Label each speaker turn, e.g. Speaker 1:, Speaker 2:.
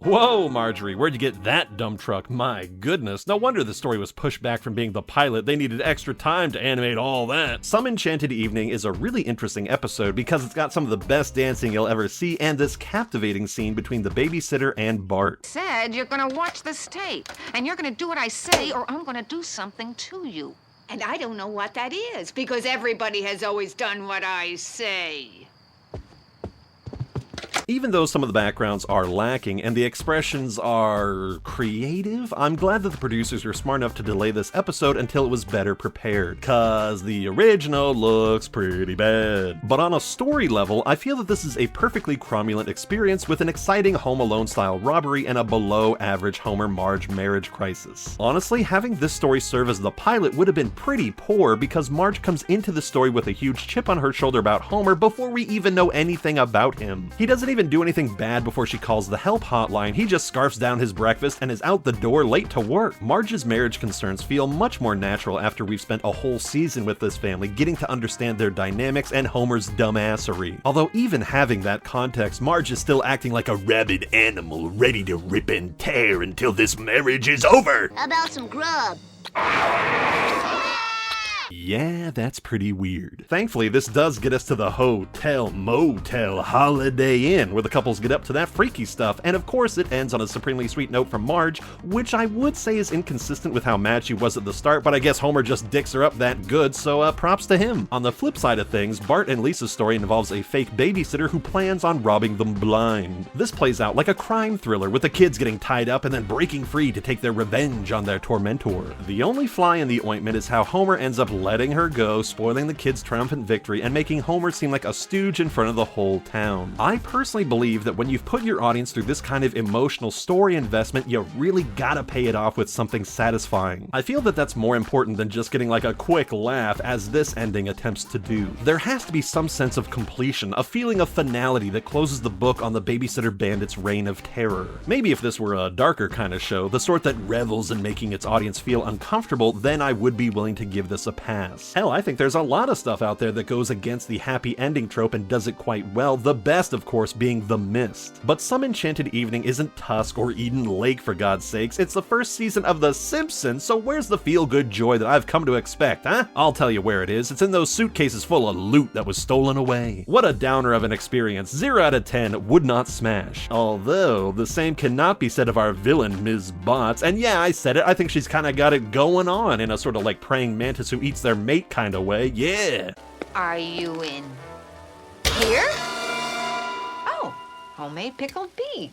Speaker 1: Whoa, Marjorie, where'd you get that dump truck? My goodness, no wonder the story was pushed back from being the pilot. They needed extra time to animate all that. Some Enchanted Evening is a really interesting episode because it's got some of the best dancing you'll ever see and this captivating scene between the babysitter and Bart.
Speaker 2: Said you're gonna watch this tape, and you're gonna do what I say or I'm gonna do something to you.
Speaker 3: And I don't know what that is, because everybody has always done what I say.
Speaker 1: Even though some of the backgrounds are lacking and the expressions are creative, I'm glad that the producers were smart enough to delay this episode until it was better prepared, cause the original looks pretty bad. But on a story level, I feel that this is a perfectly cromulent experience with an exciting Home Alone style robbery and a below average Homer-Marge marriage crisis. Honestly, having this story serve as the pilot would have been pretty poor because Marge comes into the story with a huge chip on her shoulder about Homer before we even know anything about him. He doesn't even do anything bad before she calls the help hotline. He just scarfs down his breakfast and is out the door late to work. Marge's marriage concerns feel much more natural after we've spent a whole season with this family, getting to understand their dynamics and Homer's dumbassery. Although even having that context, Marge is still acting like a rabid animal, ready to rip and tear until this marriage is over.
Speaker 4: How about some grub?
Speaker 1: Yeah, that's pretty weird. Thankfully, this does get us to the Hotel Motel Holiday Inn, where the couples get up to that freaky stuff, and of course it ends on a supremely sweet note from Marge, which I would say is inconsistent with how mad she was at the start, but I guess Homer just dicks her up that good, so props to him. On the flip side of things, Bart and Lisa's story involves a fake babysitter who plans on robbing them blind. This plays out like a crime thriller, with the kids getting tied up and then breaking free to take their revenge on their tormentor. The only fly in the ointment is how Homer ends up letting her go, spoiling the kids' triumphant victory and making Homer seem like a stooge in front of the whole town. I personally believe that when you've put your audience through this kind of emotional story investment, you really gotta pay it off with something satisfying. I feel that that's more important than just getting like a quick laugh, as this ending attempts to do. There has to be some sense of completion, a feeling of finality that closes the book on the Babysitter Bandit's reign of terror. Maybe if this were a darker kind of show, the sort that revels in making its audience feel uncomfortable, then I would be willing to give this a pass. Hell, I think there's a lot of stuff out there that goes against the happy ending trope and does it quite well, the best of course being The Mist. But Some Enchanted Evening isn't Tusk or Eden Lake for God's sakes, it's the first season of The Simpsons, so where's the feel-good joy that I've come to expect, huh? I'll tell you where it is, it's in those suitcases full of loot that was stolen away. What a downer of an experience, 0 out of 10 would not smash. Although, the same cannot be said of our villain, Ms. Botts, and yeah, I said it, I think she's kinda got it going on in a sort of like praying mantis who eats their mate kind of way, yeah.
Speaker 2: Are you in here? Oh, homemade pickled beet.